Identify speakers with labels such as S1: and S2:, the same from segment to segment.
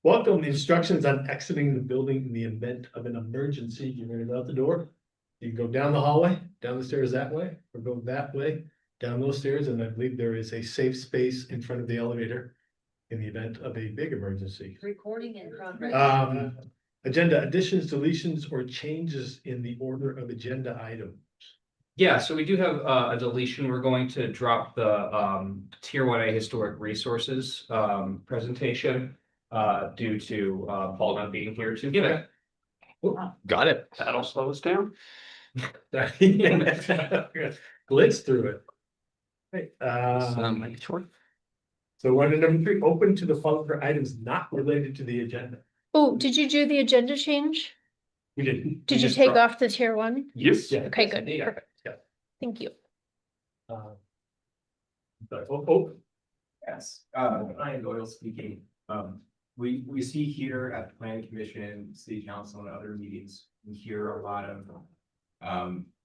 S1: Welcome. Instructions on exiting the building in the event of an emergency. You're gonna go out the door. You can go down the hallway, down the stairs that way, or go that way, down those stairs, and I believe there is a safe space in front of the elevator in the event of a big emergency.
S2: Recording in progress.
S1: Agenda additions, deletions, or changes in the order of agenda items.
S3: Yeah, so we do have a deletion. We're going to drop the Tier 1A Historic Resources presentation due to Paul not being here to give it.
S4: Got it.
S3: That'll slow us down.
S1: Glitz through it. Right,
S4: Sure.
S1: so one and number 3, open to the public for items not related to the agenda.
S2: Oh, did you do the agenda change?
S1: We didn't.
S2: Did you take off the tier 1?
S1: Yes. Yeah.
S2: Okay, good.
S1: Yeah.
S2: Perfect.
S1: Yeah.
S2: Thank you.
S5: Yes, Ryan Doyle speaking. We see here at the planning commission, city council and other meetings, we hear a lot of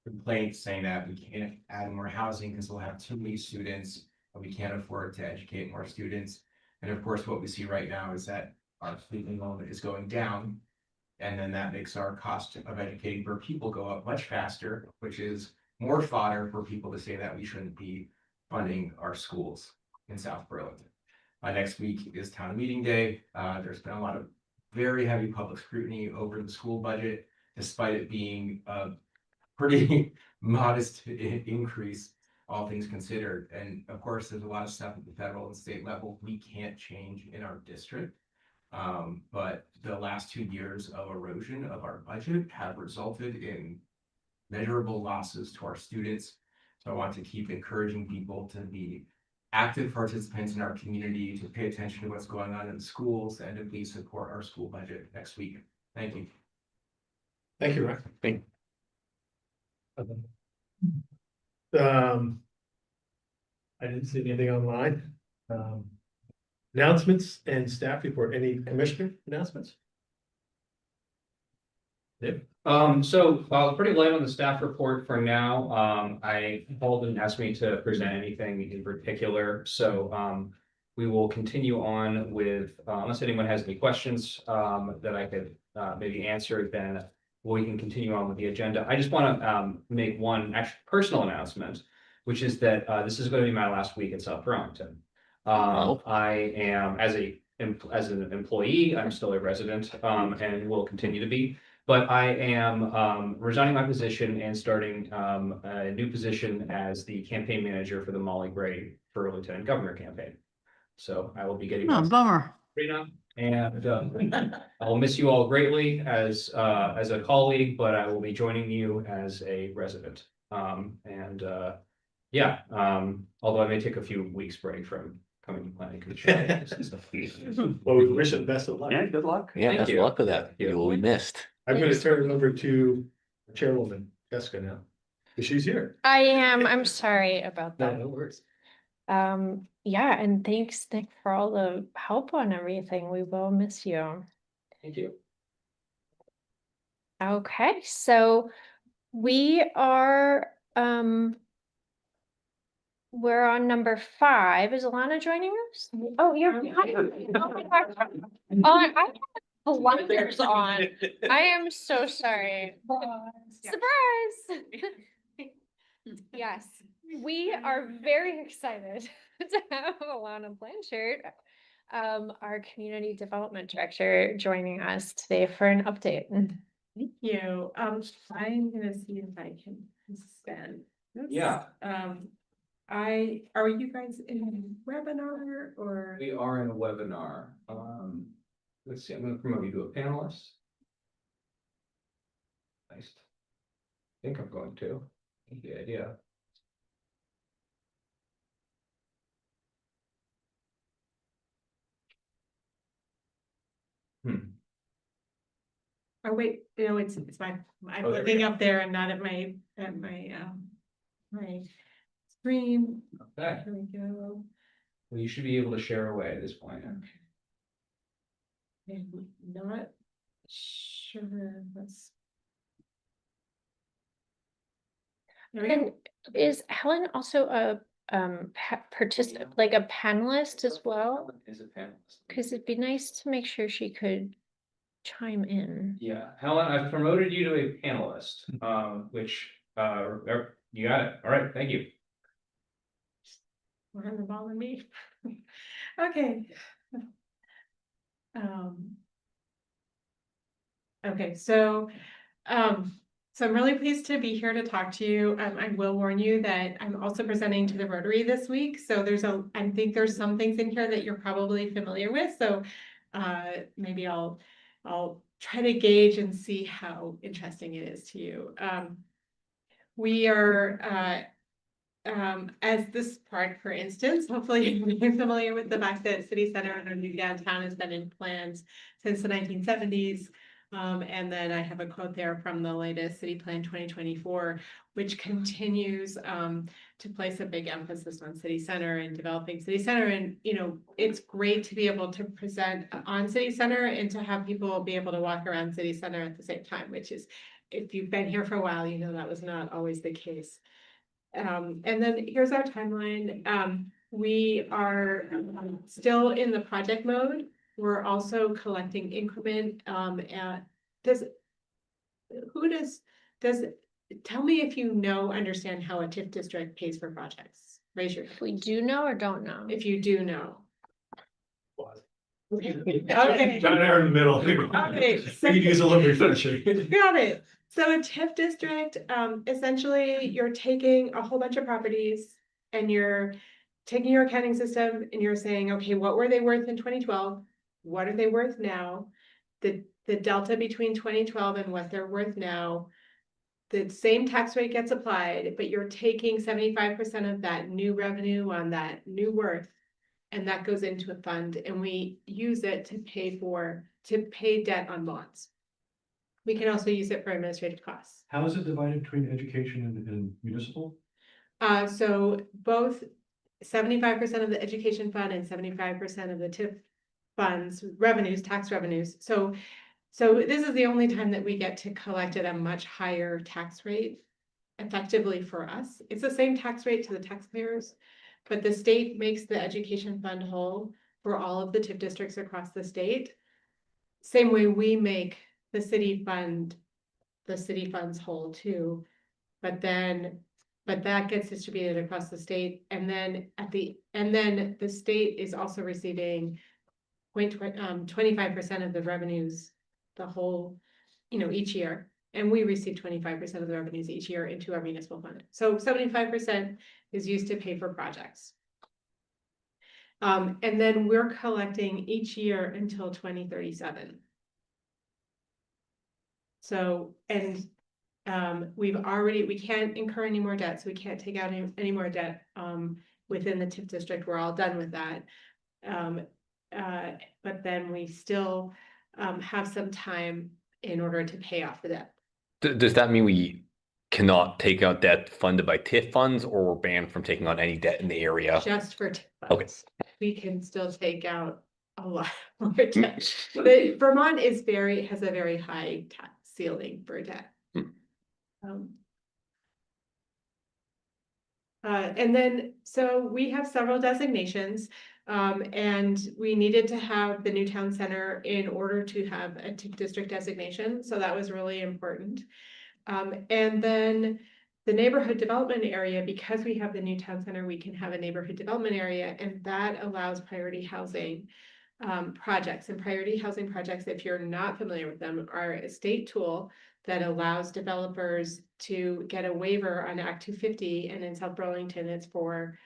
S5: complaints saying that we can't add more housing because we'll have too many students and we can't afford to educate more students. And of course, what we see right now is that our fleet enrollment is going down. And then that makes our cost of educating per pupil go up much faster, which is more fodder for people to say that we shouldn't be funding our schools in South Burlington. Next week is town meeting day. There's been a lot of very heavy public scrutiny over the school budget, despite it being a pretty modest increase, all things considered. And of course, there's a lot of stuff at the federal and state level we can't change in our district. But the last 2 years of erosion of our budget have resulted in measurable losses to our students. So I want to keep encouraging people to be active participants in our community, to pay attention to what's going on in the schools, and to please support our school budget next week. Thank you.
S1: Thank you, Ryan.
S4: Thank
S1: I didn't see anything online. Announcements and staff report. Any commissioner announcements? Yep.
S3: So pretty light on the staff report for now. Paul didn't ask me to present anything in particular, so we will continue on with unless anyone has any questions that I could maybe answer, then we can continue on with the agenda. I just want to make one actual personal announcement, which is that this is going to be my last week in South Burlington. I am as an employee, I'm still a resident and will continue to be. But I am resigning my position and starting a new position as the campaign manager for the Molly Gray for Lieutenant Governor campaign. So I will be getting
S6: bummer.
S3: and I will miss you all greatly as a colleague, but I will be joining you as a resident. Although I may take a few weeks break from coming to planning commission.
S1: Well, we wish it best of luck.
S4: Yeah, good luck. Yeah,
S3: Thank
S4: best
S3: you.
S4: of luck with that.
S3: Yeah.
S4: You will be missed.
S1: I'm gonna turn it over to Chairwoman Jessica now, because she's here.
S2: I am. I'm sorry about
S1: No,
S2: that.
S1: no worries.
S2: Yeah, and thanks, Nick, for all the help on everything. We will miss you.
S3: Thank you.
S2: Okay, so we are we're on number 5. Is Alana joining us? Oh, you're behind. Oh my gosh. I have blinders on. I am so sorry. Surprise! Yes, we are very excited to have Alana Blanchard, our community development director, joining us today for an update.
S7: Thank you. I'm gonna see if I can spend.
S3: Yeah.
S7: Are you guys in a webinar or?
S3: We are in a webinar. Let's see, I'm going to promote you to a panelist. Nice. I think I'm going to. The idea.
S7: Oh, wait, no, it's fine. I'm
S3: Oh, there we
S7: looking
S3: go.
S7: up there and not at my screen.
S3: Okay.
S7: Here we go.
S3: Well, you should be able to share away at this point.
S7: I'm not sure what's. There we go.
S2: And is Helen also a like a panelist as well?
S3: Is a panelist.
S2: Cause it'd be nice to make sure she could chime in.
S3: Yeah, Helen, I've promoted you to a panelist, which, you got it. All right, thank you.
S7: We're on the ball and me. Okay. Um. Okay, so I'm really pleased to be here to talk to you. I will warn you that I'm also presenting to the Rotary this week, so I think there's some things in here that you're probably familiar with, so maybe I'll try to gauge and see how interesting it is to you. We are as this part, for instance, hopefully you're familiar with the fact that City Center and our new downtown has been in plans since the 1970s. And then I have a quote there from the latest City Plan 2024, which continues to place a big emphasis on City Center and developing City Center. And, you know, it's great to be able to present on City Center and to have people be able to walk around City Center at the same time, which is, if you've been here for a while, you know that was not always the case. And then here's our timeline. We are still in the project mode. We're also collecting increment, tell me if you understand how a TIF district pays for projects. Raise your hand.
S2: If we do know or don't know.
S7: If you do know. Okay.
S1: Down there in the middle.
S7: Okay, so-
S1: You use a little refresher.
S7: Got it. So a TIF district, essentially, you're taking a whole bunch of properties and you're taking your accounting system and you're saying, okay, what were they worth in 2012? What are they worth now? The delta between 2012 and what they're worth now. The same tax rate gets applied, but you're taking 75% of that new revenue on that new worth. And that goes into a fund and we use it to pay debt on bonds. We can also use it for administrative costs.
S6: How is it divided between education and municipal?
S7: So both 75% of the education fund and 75% of the TIF funds revenues, tax revenues. So this is the only time that we get to collect at a much higher tax rate effectively for us. It's the same tax rate to the taxpayers, but the state makes the education fund whole for all of the TIF districts across the state. Same way we make the city funds whole too, but that gets distributed across the state, and then the state is also receiving 25% of the revenues, the whole, each year, and we receive 25% of the revenues each year into our municipal fund. So 75% is used to pay for projects. And then we're collecting each year until 2037. So, and we can't incur any more debt, so we can't take out any more debt within the TIF district. We're all done with that. But then we still have some time in order to pay off the debt.
S4: Does that mean we cannot take out debt funded by TIF funds, or we're banned from taking on any debt in the area?
S7: Just for TIF
S4: Okay.
S7: funds. We can still take out a lot more debt. But Vermont has a very high tax ceiling for debt. And then, so we have several designations, and we needed to have the new town center in order to have a TIF district designation. So that was really important. And then the neighborhood development area, because we have the new town center, we can have a neighborhood development area, and that allows priority housing projects. And priority housing projects, if you're not familiar with them, are a state tool that allows developers to get a waiver on Act 250, and in South Burlington, it's for,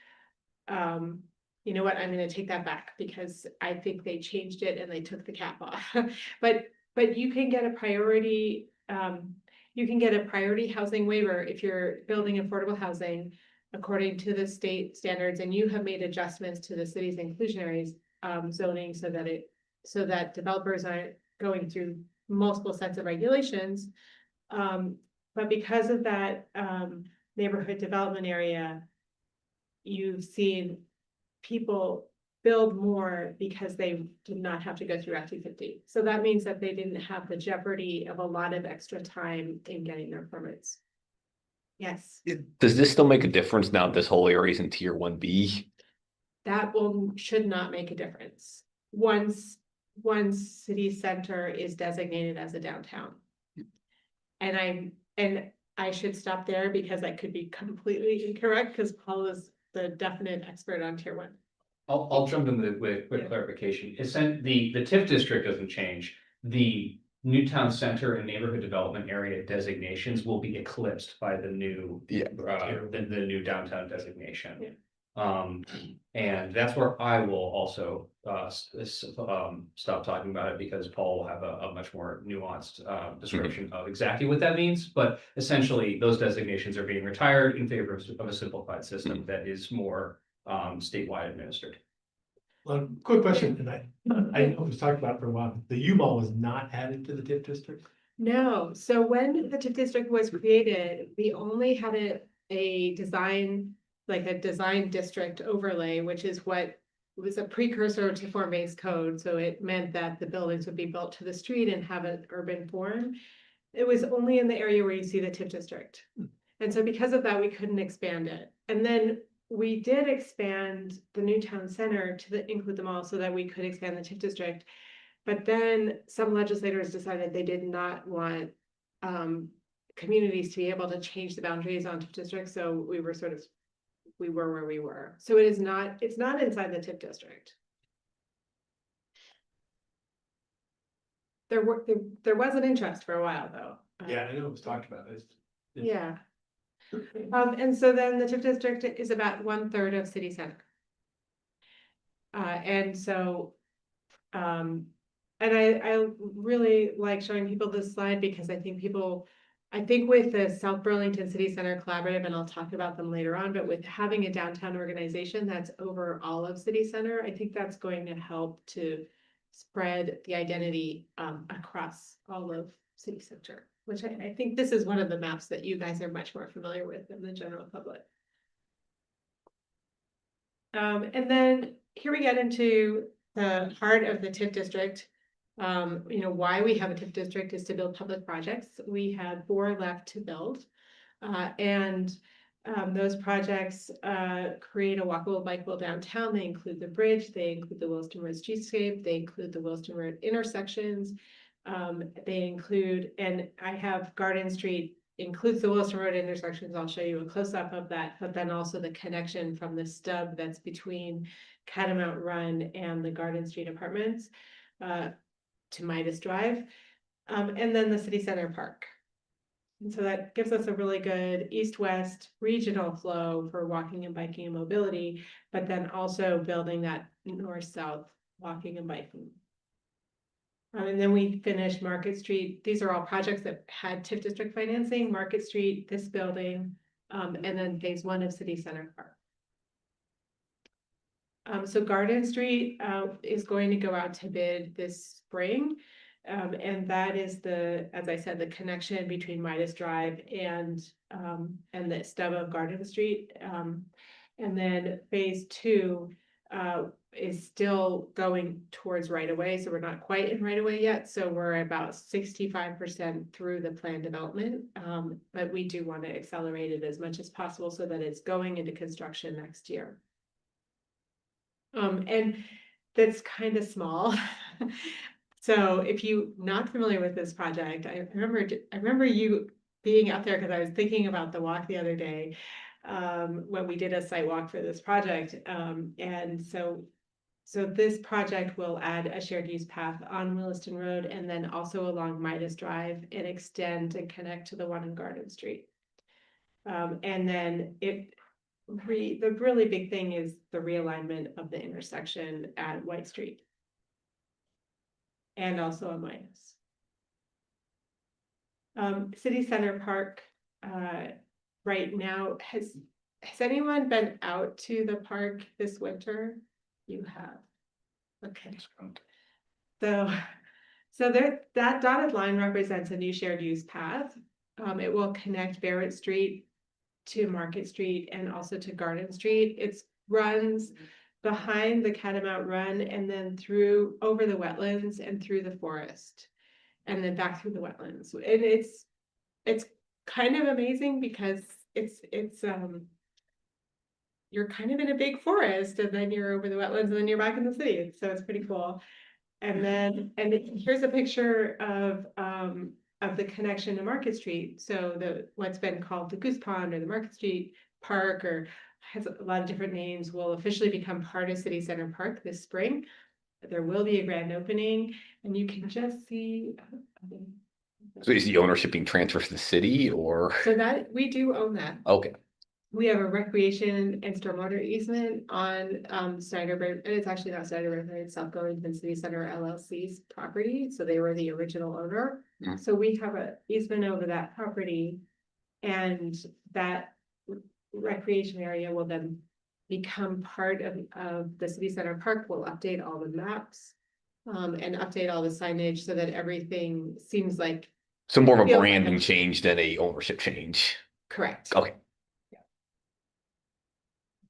S7: you know what, I'm gonna take that back because I think they changed it and they took the cap off. But you can get a priority, housing waiver if you're building affordable housing according to the state standards, and you have made adjustments to the city's inclusionary zoning so that developers aren't going through multiple sets of regulations. But because of that neighborhood development area, you've seen people build more because they did not have to go through Act 250. So that means that they didn't have the jeopardy of a lot of extra time in getting their permits. Yes,
S4: Does this still make a difference now that this whole area is in tier 1B?
S7: that should not make a difference. Once city center is designated as a downtown. And I should stop there because I could be completely incorrect, because Paul is the definite expert on tier 1.
S3: I'll jump in with
S7: Yeah.
S3: quick clarification. The TIF district doesn't change. The Newtown Center and Neighborhood Development Area designations will be eclipsed by the new.
S4: Yeah.
S3: The new downtown designation.
S7: Yeah.
S3: And that's where I will also, stop talking about it, because Paul will have a much more nuanced, description of exactly what that means. But essentially, those designations are being retired in favor of a simplified system that is more, statewide administered.
S1: Well, quick question, and I know it was talked about for a while, the U-Mall was not added to the TIF district?
S7: No, so when the TIF district was created, we only had a design, like a design district overlay, which is what was a precursor to form-based code. So it meant that the buildings would be built to the street and have an urban form. It was only in the area where you see the TIF district. And so because of that, we couldn't expand it. And then we did expand the Newtown Center to include them all so that we could expand the TIF district. But then some legislators decided they did not want communities to be able to change the boundaries on TIF districts. So we were where we were. So it's not inside the TIF district. There was an interest for a while though.
S1: Yeah, I know it was talked about.
S7: Yeah. And so then the TIF district is about 1/3 of city center. And so, and I really like showing people this slide because I think with the South Burlington City Center Collaborative, and I'll talk about them later on, but with having a downtown organization that's over all of city center, I think that's going to help to spread the identity across all of city center, which I think this is one of the maps that you guys are much more familiar with than the general public. And then here we get into the heart of the TIF district. Why we have a TIF district is to build public projects. We have 4 left to build. And those projects create a walkable, bikeable downtown. They include the bridge, they include the Williston Road streetscape, they include the Williston Road intersections. They include, and I have Garden Street includes the Williston Road intersections. I'll show you a close-up of that, but then also the connection from the stub that's between Catamount Run and the Garden Street apartments to Midas Drive, and then the City Center Park. And so that gives us a really good east-west regional flow for walking and biking and mobility, but then also building that north-south walking and biking. And then we finished Market Street. These are all projects that had TIF district financing, Market Street, this building, and then phase 1 of City Center Park. So Garden Street is going to go out to bid this spring. And that is as I said, the connection between Midas Drive and the stub of Garden Street. And then phase 2 is still going towards right away. So we're not quite in right away yet. So we're about 65% through the plan development. But we do want to accelerate it as much as possible so that it's going into construction next year. And that's kind of small. So if you're not familiar with this project, I remember you being out there because I was thinking about the walk the other day when we did a site walk for this project. And so this project will add a shared use path on Williston Road and then also along Midas Drive and extend and connect to the one in Garden Street. And then the really big thing is the realignment of the intersection at White Street. And also a Midas. City Center Park, right now, has anyone been out to the park this winter? You have. Okay. So that dotted line represents a new shared use path. It will connect Barrett Street to Market Street and also to Garden Street. It runs behind the Catamount Run and then through over the wetlands and through the forest and then back through the wetlands. And it's kind of amazing because you're kind of in a big forest and then you're over the wetlands and then you're back in the city. So it's pretty cool. And then, here's a picture of the connection to Market Street. So what's been called the Goose Pond or the Market Street Park, or has a lot of different names, will officially become part of City Center Park this spring. There will be a grand opening, and you can just see.
S4: So is the ownership being transferred to the city or?
S7: So that, we do own that.
S4: Okay,
S7: We have a recreation and stormwater easement on Snyder Road, and it's actually not Snyder Road, it's South Burlington City Center LLC's property, so they were the original owner.
S4: Mhm.
S7: So we have a easement over that property, and that recreation area will then become part of the city center park. We'll update all the maps and update all the signage so that everything seems like
S4: so more of a
S7: Feels like
S4: branding
S7: a-
S4: change than a ownership change.
S7: correct.
S4: Okay.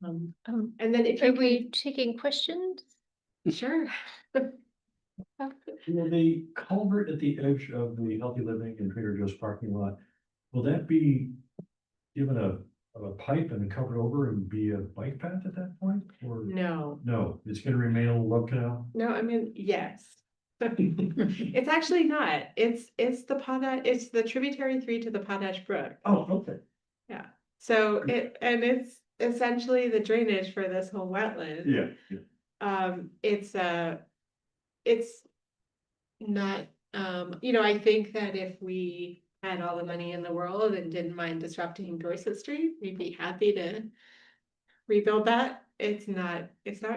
S7: And then if
S2: Are
S7: you
S2: we taking questions?
S7: sure.
S6: Will the culvert at the edge of the Healthy Living and Trader Joe's parking lot, will that be given a pipe and covered over and be a bike path at that point? Or
S7: No,
S6: no, it's gonna remain a love canal?
S7: no, I mean, yes. It's actually not. It's the Potash, it's the tributary 3 to the Potash Brook.
S6: Oh, okay.
S7: So it's essentially the drainage for this whole wetland.
S6: Yeah.
S7: It's not, I think that if we had all the money in the world and didn't mind disrupting Dorset Street, we'd be happy to rebuild that. It's not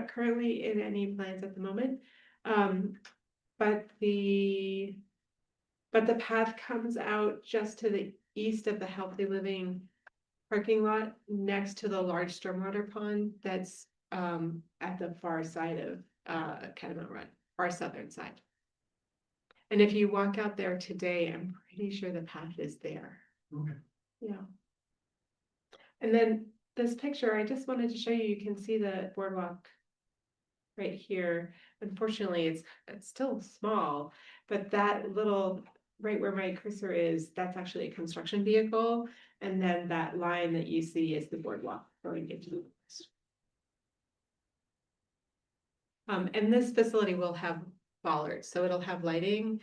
S7: currently in any plans at the moment. But the path comes out just to the east of the Healthy Living parking lot, next to the large stormwater pond that's at the far side of Catamount Run, far southern side. And if you walk out there today, I'm pretty sure the path is there.
S6: Okay.
S7: Yeah. And then this picture, I just wanted to show you, you can see the boardwalk right here. Unfortunately, it's still small, but that little, right where my cursor is, that's actually a construction vehicle. And then that line that you see is the boardwalk going into the west. And this facility will have bollards, so it'll have lighting.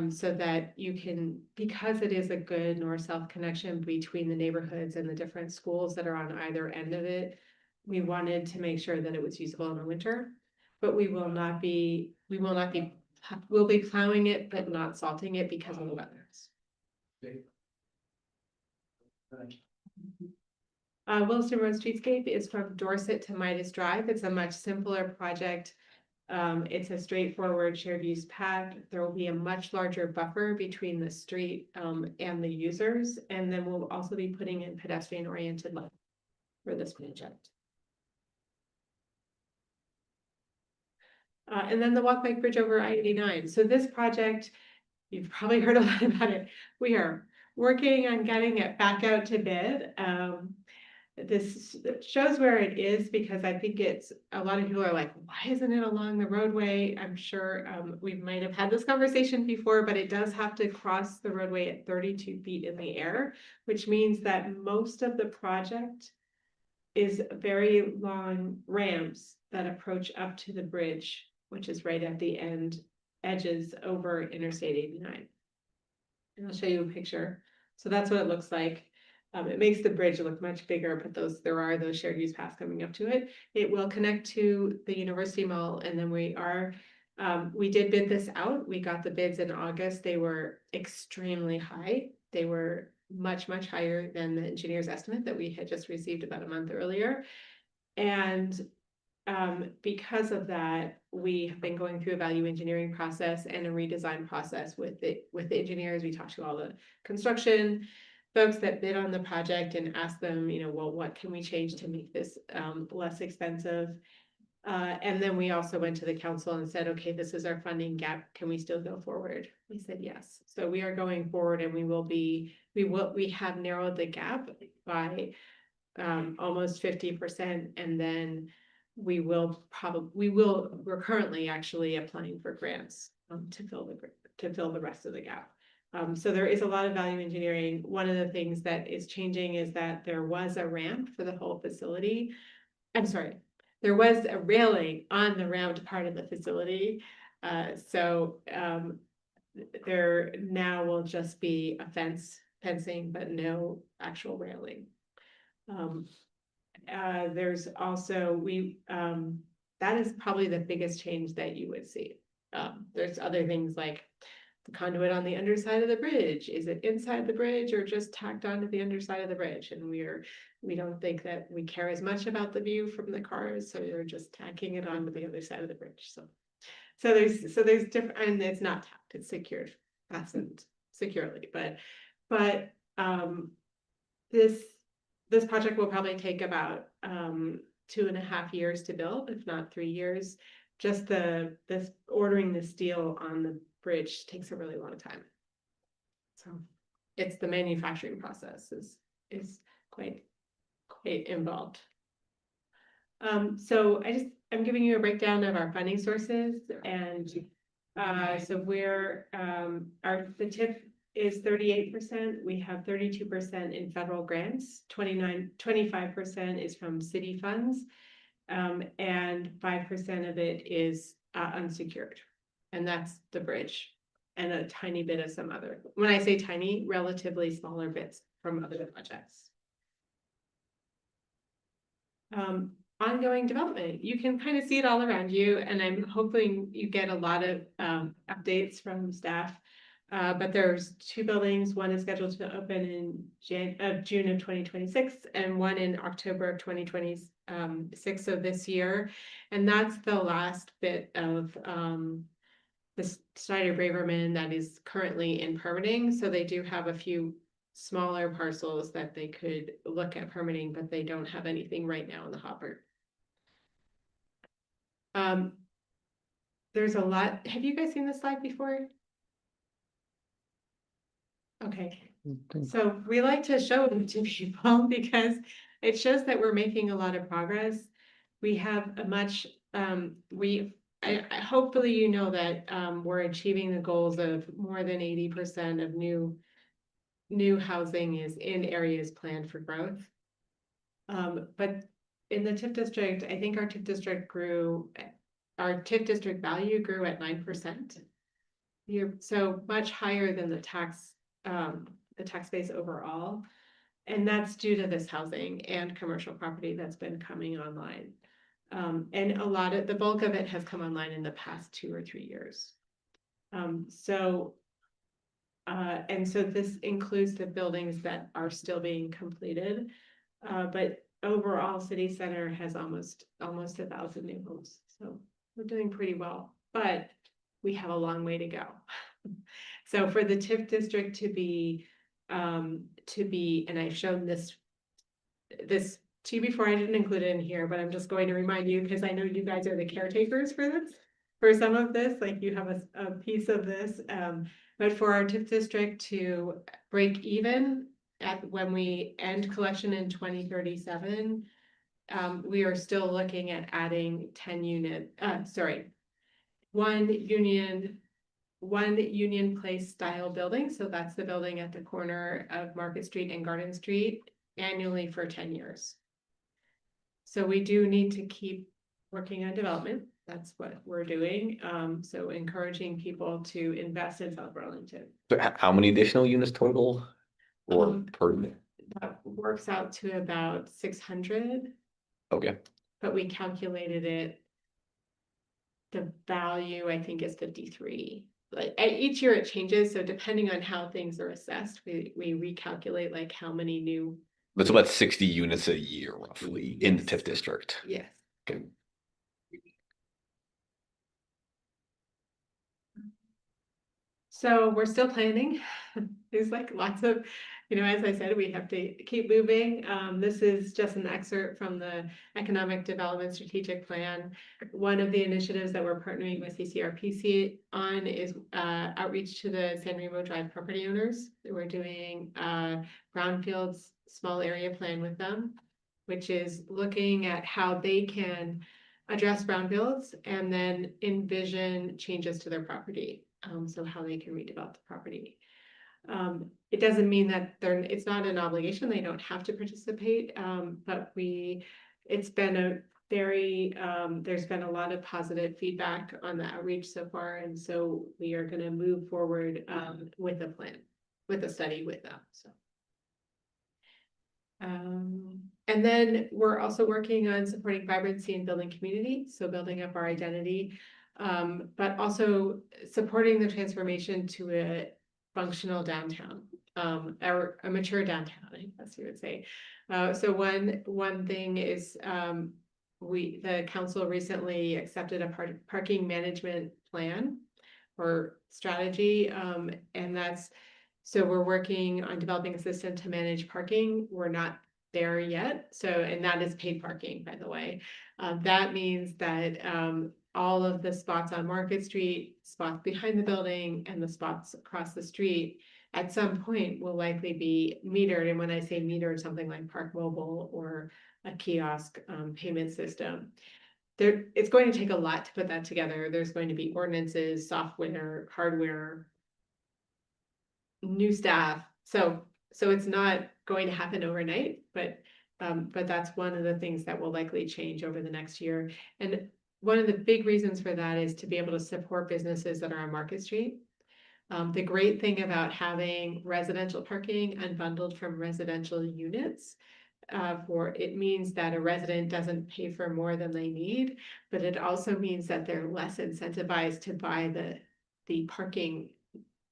S7: So that you can, because it is a good north-south connection between the neighborhoods and the different schools that are on either end of it. We wanted to make sure that it was usable in the winter, but we'll be plowing it, but not salting it because of the weathers. Williston Road Streetscape is from Dorset to Midas Drive. It's a much simpler project. It's a straightforward shared use path. There will be a much larger buffer between the street and the users. And then we'll also be putting in pedestrian oriented light for this project. And then the walk bike bridge over I-89. So this project, you've probably heard a lot about it. We are working on getting it back out to bid. This shows where it is because I think it's a lot of people are like, why isn't it along the roadway? I'm sure we might have had this conversation before, but it does have to cross the roadway at 32 feet in the air, which means that most of the project is very long ramps that approach up to the bridge, which is right at the edges over Interstate 89. And I'll show you a picture. So that's what it looks like. It makes the bridge look much bigger, but there are those shared use paths coming up to it. It will connect to the University Mall, and then we did bid this out. We got the bids in August. They were extremely high. They were much, much higher than the engineer's estimate that we had just received about a month earlier. And because of that, we have been going through a value engineering process and a redesign process with the engineers. We talked to all the construction folks that bid on the project and ask them, well, what can we change to make this less expensive? And then we also went to the council and said, okay, this is our funding gap. Can we still go forward? We said yes. So we are going forward, and we have narrowed the gap by almost 50%. And then we're currently actually applying for grants to fill the rest of the gap. So there is a lot of value engineering. One of the things that is changing is that there was a ramp for the whole facility. I'm sorry, there was a railing on the round part of the facility. There now will just be a fencing, but no actual railing. There's also, that is probably the biggest change that you would see. There's other things like the conduit on the underside of the bridge. Is it inside the bridge or just tacked onto the underside of the bridge? And we don't think that we care as much about the view from the cars, so we're just tacking it onto the other side of the bridge. So there's different, and it's not tacked, it's secured, fastened securely, but this project will probably take about 2.5 years to build, if not 3 years. Just this ordering the steel on the bridge takes a really long time. So it's the manufacturing process is quite involved. So I'm giving you a breakdown of our funding sources, and so the TIF is 38%. We have 32% in federal grants, 25% is from city funds, and 5% of it is unsecured, and that's the bridge, and a tiny bit of some other. When I say tiny, relatively smaller bits from other projects. Ongoing development, you can kind of see it all around you, and I'm hoping you get a lot of updates from staff. But there's 2 buildings. One is scheduled to open in June of 2026, and one in October of 2026, so this year. And that's the last bit of the Snyder Braverman that is currently in permitting. So they do have a few smaller parcels that they could look at permitting, but they don't have anything right now in the hopper. There's a lot. Have you guys seen this slide before? Okay, so we like to show them to people because it shows that we're making a lot of progress. We have a much, hopefully you know that we're achieving the goals of more than 80% of new housing is in areas planned for growth. But in the TIF district, I think our TIF district value grew at 9%. So much higher than the tax base overall. And that's due to this housing and commercial property that's been coming online. And the bulk of it has come online in the past 2 or 3 years. And so this includes the buildings that are still being completed. But overall, City Center has almost 1,000 new homes. So we're doing pretty well, but we have a long way to go. So for the TIF district to be, and I've shown this to you before, I didn't include it in here, but I'm just going to remind you because I know you guys are the caretakers for some of this, like you have a piece of this. But for our TIF district to break even when we end collection in 2037, we are still looking at adding 1 Union Place style building. So that's the building at the corner of Market Street and Garden Street annually for 10 years. So we do need to keep working on development. That's what we're doing. So encouraging people to invest in South Burlington.
S4: So how many additional units total or per?
S7: That works out to about 600.
S4: Okay.
S7: But we calculated it. The value, I think, is 53. Like each year it changes. So depending on how things are assessed, we recalculate like how many new.
S4: That's about 60 units a year roughly in the TIF district.
S7: Yes.
S4: Okay.
S7: So we're still planning. There's like lots of, as I said, we have to keep moving. This is just an excerpt from the Economic Development Strategic Plan. One of the initiatives that we're partnering with CCRPC on is outreach to the San Remo Drive property owners. We're doing brownfields small area plan with them, which is looking at how they can address brownfields and then envision changes to their property. So how they can redevelop the property. It doesn't mean that it's not an obligation, they don't have to participate, but it's been a very, there's been a lot of positive feedback on the outreach so far, and so we are gonna move forward, with a plan, with a study with them, so. And then we're also working on supporting vibrancy and building community, so building up our identity. But also supporting the transformation to a functional downtown, or a mature downtown, I guess you would say. So one thing is, the council recently accepted a parking management plan or strategy, and so we're working on developing a system to manage parking. We're not there yet. So, and that is paid parking, by the way. That means that all of the spots on Market Street, spots behind the building, and the spots across the street at some point will likely be metered. And when I say metered, something like Park Mobile or a kiosk payment system. It's going to take a lot to put that together. There's going to be ordinances, software, hardware, new staff. So it's not going to happen overnight, but that's one of the things that will likely change over the next year. And one of the big reasons for that is to be able to support businesses that are on Market Street. The great thing about having residential parking unbundled from residential units, it means that a resident doesn't pay for more than they need, but it also means that they're less incentivized to buy the parking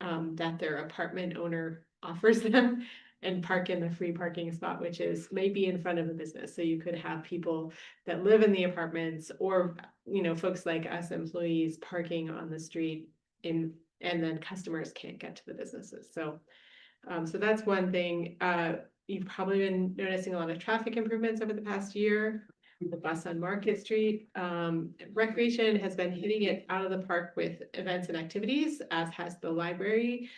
S7: that their apartment owner offers them and park in the free parking spot, which is maybe in front of a business. So you could have people that live in the apartments, or, folks like us, employees, parking on the street and then customers can't get to the businesses. So that's one thing. You've probably been noticing a lot of traffic improvements over the past year. The bus on Market Street. Recreation has been hitting it out of the park with events and activities, as has the library.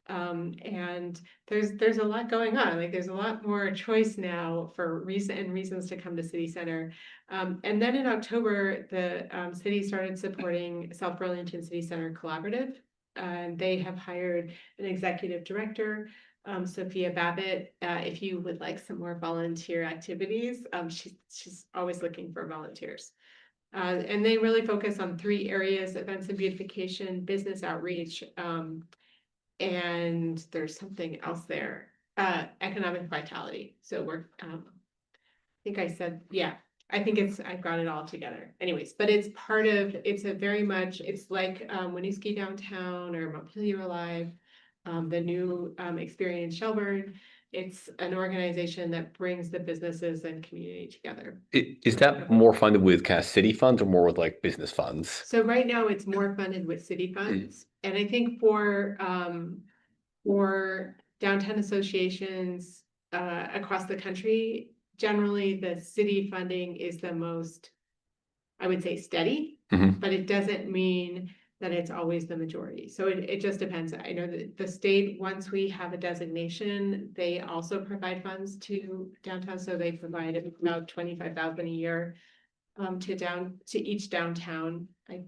S7: And there's a lot going on. Like, there's a lot more choice now for reasons to come to City Center. And then in October, the city started supporting South Burlington City Center Collaborative. And they have hired an executive director, Sophia Babbitt. If you would like some more volunteer activities, she's always looking for volunteers. And they really focus on 3 areas: events and beautification, business outreach, and there's something else there, economic vitality. So I think I said, yeah, I've got it all together. Anyways, but it's like Winooski Downtown or Montpelier Alive, the new Experience Shelburne. It's an organization that brings the businesses and community together.
S4: Is that more funded with kind of city funds or more with like business funds?
S7: So right now it's more funded with city funds. And I think for downtown associations across the country, generally the city funding is the most, I would say, steady, but it doesn't mean that it's always the majority. So it just depends. I know that the state, once we have a designation, they also provide funds to downtown. So they provide about $25,000 a year to each downtown. I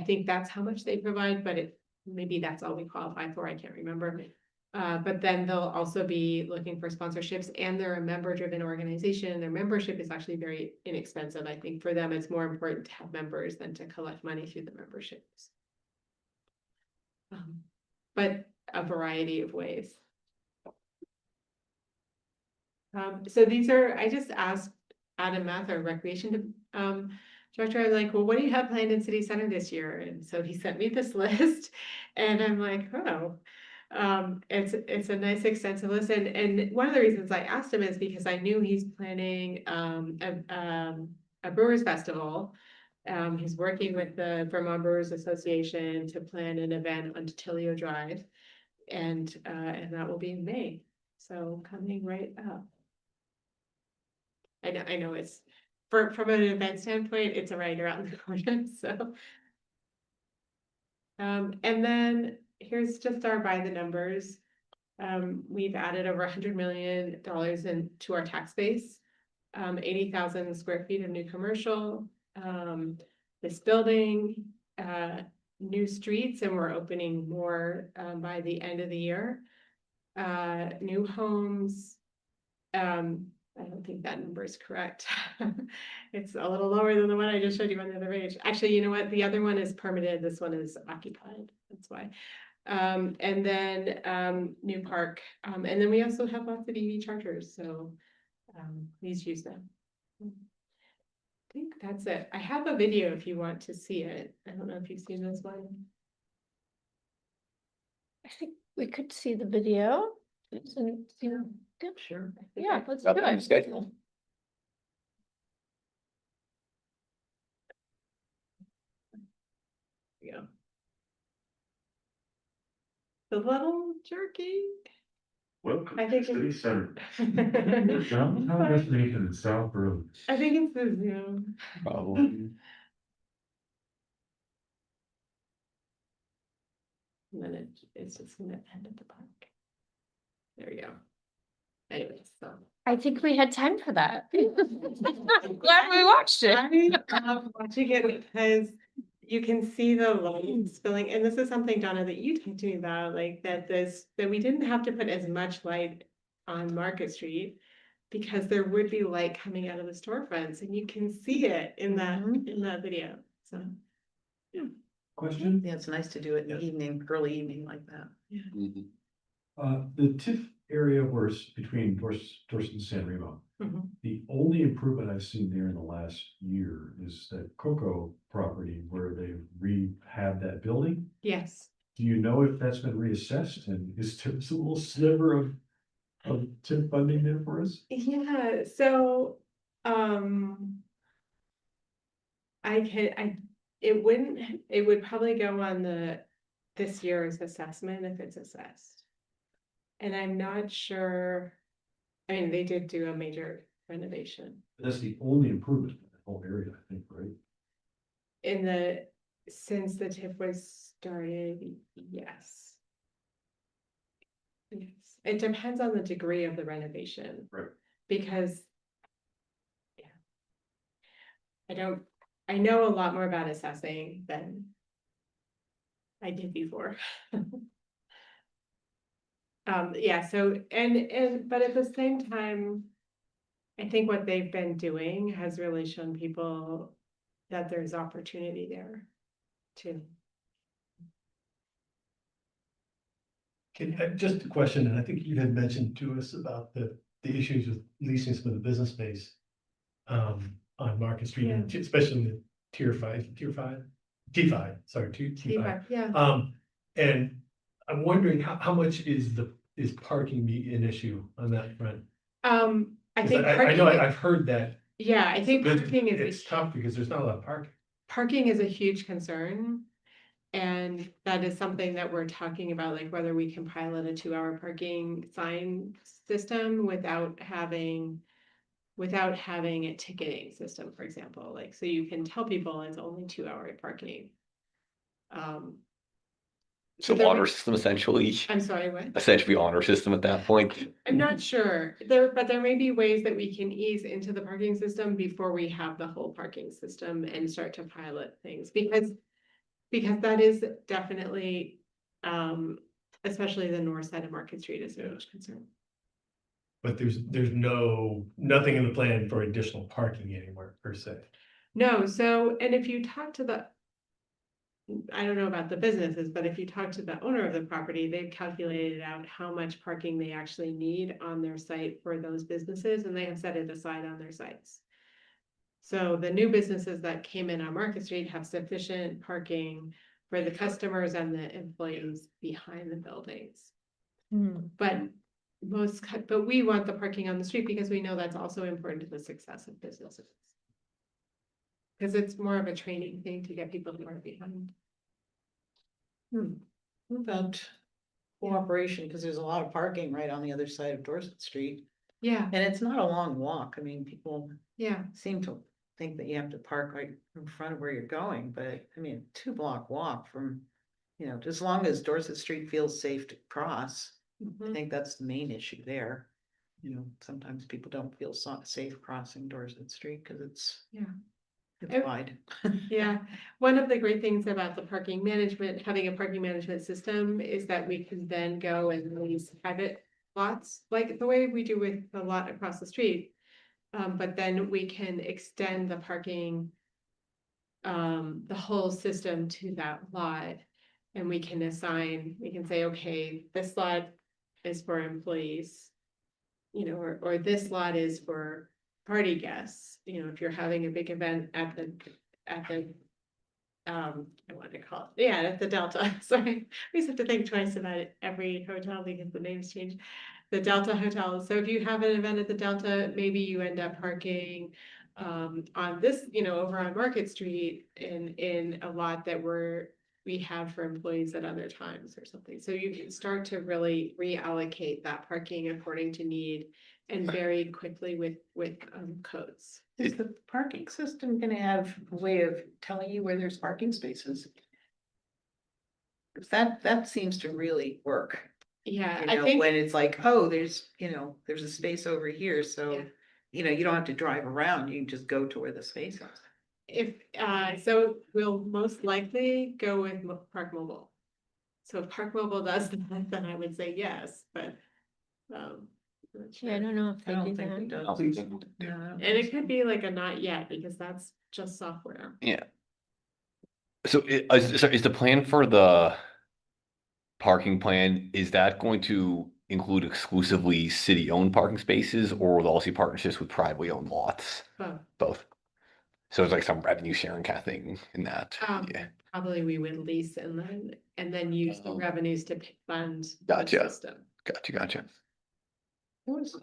S7: think that's how much they provide, but maybe that's all we qualify for. I can't remember. But then they'll also be looking for sponsorships, and they're a member-driven organization. Their membership is actually very inexpensive. I think for them, it's more important to have members than to collect money through the memberships. But a variety of ways. So I just asked Adam Math, our recreation director, I'm like, well, what do you have planned in City Center this year? And so he sent me this list, and I'm like, oh. It's a nice extensive list, and one of the reasons I asked him is because I knew he's planning a Brewers Festival. He's working with the Vermont Brewers Association to plan an event on Titilio Drive, and that will be in May. So coming right up. I know it's from an event standpoint, it's right around the corner. So, and then here's just our by the numbers. We've added over $100 million into our tax base, 80,000 square feet of new commercial, this building, new streets, and we're opening more by the end of the year. new homes. I don't think that number is correct. It's a little lower than the one I just showed you on the other page. Actually, you know what? The other one is permitted. This one is occupied. That's why. And then, new park. And then we also have lots of EV chargers, so, please use them. I think that's it. I have a video if you want to see it. I don't know if you've seen this one.
S2: I think we could see the video. Yeah,
S7: Sure.
S2: yeah, let's
S4: Got
S2: do
S4: that
S2: it.
S4: schedule.
S7: Yeah. The little jerky.
S6: Welcome
S7: I
S6: to
S7: think
S6: City
S7: it's-
S6: Center.
S7: I
S6: Downtown destination in South Burlington.
S7: think it's the Zoom.
S4: Probably.
S7: And then it's just gonna end at the park. There you go. Anyways, so.
S2: I think we had time for that. I'm glad we watched it.
S7: I love watching it because you can see the light spilling, and this is something, Donna, that you talked to me about, like that we didn't have to put as much light on Market Street because there would be light coming out of the storefronts, and you can see it in that video, so.
S6: Question?
S8: Yeah, it's nice to do it in the evening, early evening like that.
S4: Mhm.
S6: The TIF area where it's between Dorset and San Remo.
S7: Mhm.
S6: The only improvement I've seen there in the last year is that Coco property where they've rehabbed that building.
S7: Yes.
S6: Do you know if that's been reassessed and is there a little sliver of TIF funding there for us?
S7: Yeah, so, it would probably go on this year's assessment if it's assessed. And I'm not sure, I mean, they did do a major renovation
S6: That's the only improvement in the whole area, I think, right?
S7: since the TIF was started, yes. Yes, it depends on the degree of the renovation.
S6: Right.
S7: Because. Yeah. I know a lot more about assessing than I did before. Yeah, so, but at the same time, I think what they've been doing has really shown people that there's opportunity there too.
S1: Just a question, and I think you had mentioned to us about the issues with leasing some of the business space. On Market Street, and especially in the T5, sorry, T5.
S7: Yeah.
S1: And I'm wondering how much is parking be an issue on that front?
S7: I
S1: 'Cause
S7: think
S1: I know
S7: parking,
S1: I've heard that.
S7: yeah, I think
S1: but
S7: parking
S1: It's tough because there's not a lot of parking.
S7: parking is a huge concern. And that is something that we're talking about, like whether we can pilot a 2-hour parking sign system without having a ticketing system, for example, like, so you can tell people it's only 2-hour parking.
S4: So
S7: there
S4: honor
S7: may-
S4: system essentially,
S7: I'm sorry, what?
S4: essentially honor system at that point.
S7: I'm not sure, but there may be ways that we can ease into the parking system before we have the whole parking system and start to pilot things, because that is definitely, especially the north side of Market Street is a huge concern.
S1: But there's nothing in the plan for additional parking anywhere per se.
S7: No, so, and if you talk to I don't know about the businesses, but if you talk to the owner of the property, they've calculated out how much parking they actually need on their site for those businesses, and they have set it aside on their sites. So the new businesses that came in on Market Street have sufficient parking for the customers and the employees behind the buildings. But we want the parking on the street because we know that's also important to the success of businesses. Because it's more of a training thing to get people to park behind.
S8: About cooperation, because there's a lot of parking right on the other side of Dorset Street.
S7: Yeah,
S8: And it's not a long walk. I mean, people
S7: yeah,
S8: seem to think that you have to park right in front of where you're going, but I mean, 2-block walk from, as long as Dorset Street feels safe to cross, I think that's the main issue there. Sometimes people don't feel safe crossing Dorset Street because it's.
S7: Yeah.
S8: It's
S7: Oh.
S8: wide.
S7: Yeah, one of the great things about the parking management, having a parking management system is that we can then go and lease private lots, like the way we do with the lot across the street. But then we can extend the parking, the whole system to that lot. And we can assign, we can say, okay, this lot is for employees. You know, or this lot is for party guests, you know, if you're having a big event at the, I want to call it, yeah, at the Delta, sorry. We just have to think twice about it, every hotel because the names change. The Delta Hotel, so if you have an event at the Delta, maybe you end up parking on this, you know, over on Market Street in a lot that we have for employees at other times or something. So you can start to really reallocate that parking according to need and very quickly with codes.
S8: Is the parking system gonna have a way of telling you where there's parking spaces? 'Cause that seems to really work.
S7: Yeah,
S8: You
S7: I
S8: know,
S7: think,
S8: when it's like, oh, there's, there's a space over here, so,
S7: Yeah.
S8: you don't have to drive around, you can just go to where the space is.
S7: if, so we'll most likely go with Park Mobile. So if Park Mobile does that, then I would say yes, but, I'm not
S2: Yeah, I
S7: sure.
S2: don't know if
S8: I
S2: they
S8: don't
S2: do
S8: think it
S2: that.
S8: does.
S4: think they do.
S8: No, I don't
S7: And
S8: think
S7: it could be like a not yet, because that's just software.
S4: Yeah. So is the plan for the parking plan, is that going to include exclusively city-owned parking spaces or will also be partnerships with privately owned lots?
S7: Both.
S4: Both. So it's like some revenue sharing kind of thing in that. Yeah.
S7: Probably we would lease and then use the
S4: Oh.
S7: revenues to fund the
S4: Gotcha.
S7: system.
S4: Gotcha.
S8: There was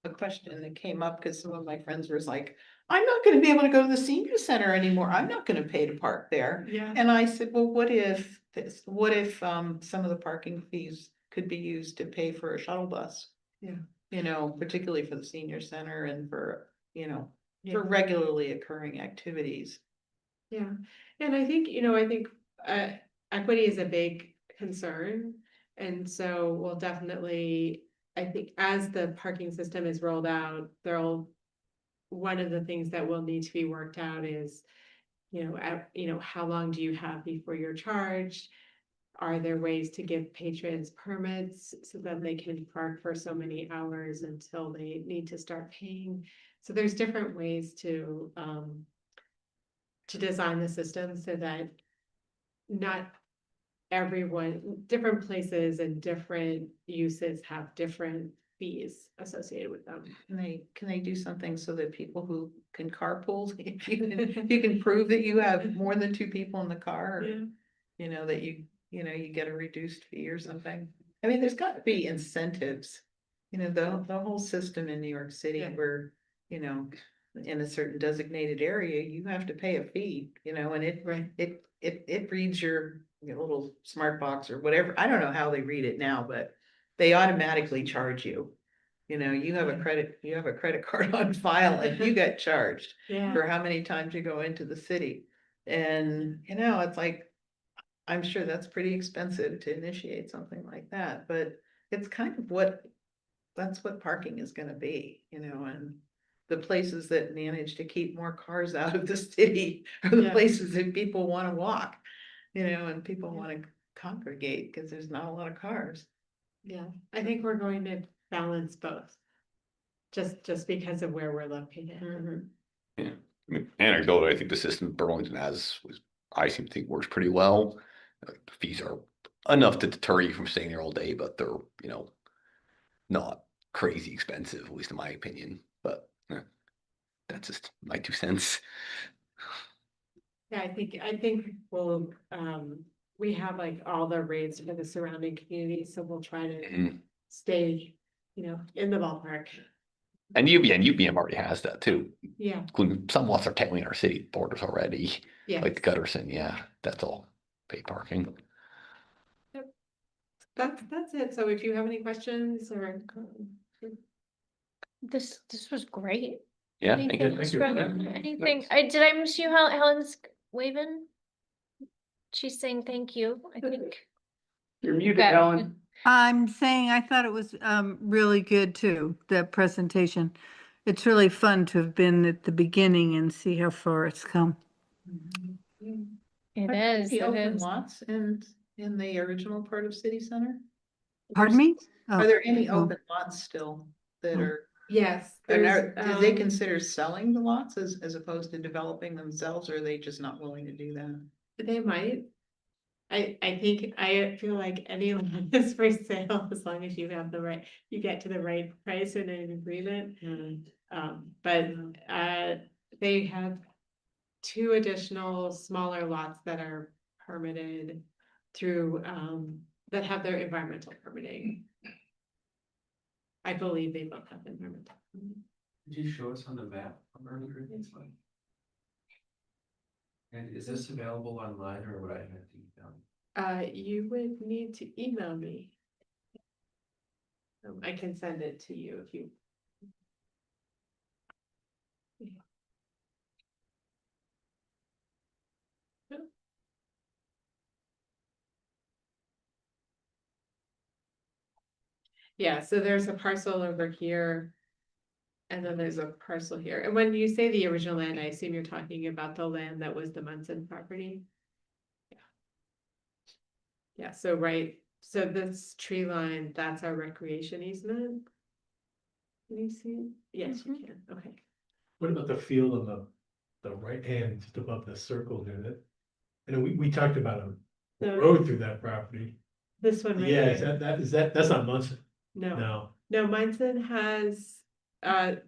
S8: a question that came up because some of my friends was like, I'm not gonna be able to go to the senior center anymore. I'm not gonna pay to park there.
S7: Yeah.
S8: And I said, well, what if some of the parking fees could be used to pay for a shuttle bus?
S7: Yeah.
S8: Particularly for the senior center and for
S7: Yeah.
S8: regularly occurring activities.
S7: Yeah, and I think, equity is a big concern. And so we'll definitely, I think as the parking system is rolled out, one of the things that will need to be worked out is, how long do you have before you're charged? Are there ways to give patrons permits so that they can park for so many hours until they need to start paying? So there's different ways to design the system so that not different places and different uses have different fees associated with them.
S8: Can they do something so that people who can carpool, if you can prove that you have more than two people in the car,
S7: Yeah.
S8: that you get a reduced fee or something. I mean, there's got to be incentives. The whole system in New York City
S7: Yeah.
S8: where, in a certain designated area, you have to pay a fee, and it reads your little smart box or whatever. I don't know how they read it now, but they automatically charge you. You have a credit card on file and you get charged
S7: Yeah.
S8: for how many times you go into the city. And, it's like, I'm sure that's pretty expensive to initiate something like that, but it's kind of that's what parking is gonna be, and the places that manage to keep more cars out of the city are the
S7: Yeah.
S8: places that people wanna walk, and people wanna congregate, cause there's not a lot of cars.
S7: Yeah, I think we're going to balance both. Just because of where we're located.
S4: Yeah. I mean, anecdotally, I think the system Burlington has I seem to think works pretty well. The fees are enough to deter you from staying there all day, but they're, not crazy expensive, at least in my opinion. But that's just my 2 cents.
S7: Yeah, I think we have like all the rates for the surrounding communities, so we'll try to
S4: Mhm.
S7: stay, in the ballpark.
S4: And UVM already has that too,
S7: Yeah,
S4: including some lots are technically in our city borders already,
S7: yeah,
S4: like Gutterson. Yeah, that's all paid parking.
S7: that's it. So if you have any questions or.
S2: This was great.
S4: Yeah,
S2: Anything
S4: thank you.
S2: else
S6: Thank you.
S2: from- Anything, did I miss you, Helen's waving? She's saying thank you, I think.
S5: You're muted,
S2: Okay.
S5: Helen.
S9: I'm saying I thought it was really good too, the presentation. it's really fun to have been at the beginning and see how far it's come.
S2: It
S8: Are there
S2: is,
S8: any
S2: it
S8: open
S2: is.
S8: lots in the original part of city center?
S9: Pardon me?
S8: Are there any
S9: Oh.
S8: open lots still that
S9: Oh.
S8: are,
S7: Yes.
S8: and
S7: there's,
S8: do they
S7: um,
S8: consider selling the lots as opposed to developing themselves, or are they just not willing to do that?
S7: They might. I think, I feel like any land is for sale as long as you have the right, you get to the right price and an agreement. But they have two additional smaller lots that are permitted through, that have their environmental permitting. I believe they both have environmental. permitting.
S5: Could you show us on the map from earlier this one? And is this available online or would I have to email?
S7: You would need to email me. I can send it to you if you. Yeah, so there's a parcel over here. And then there's a parcel here. And when you say the original land, I assume you're talking about the land that was the Munson property. Yeah. Yeah, so right, so this tree line, that's our recreation easement. Can you see? It? Yes, you can. Okay.
S1: What about the field on the right hand, just above the circle there, that, you know, we talked about a
S7: So
S1: road through that property.
S7: this one right
S1: Yeah,
S7: here.
S1: that's not Munson,
S7: No,
S1: no.
S7: no, Munson has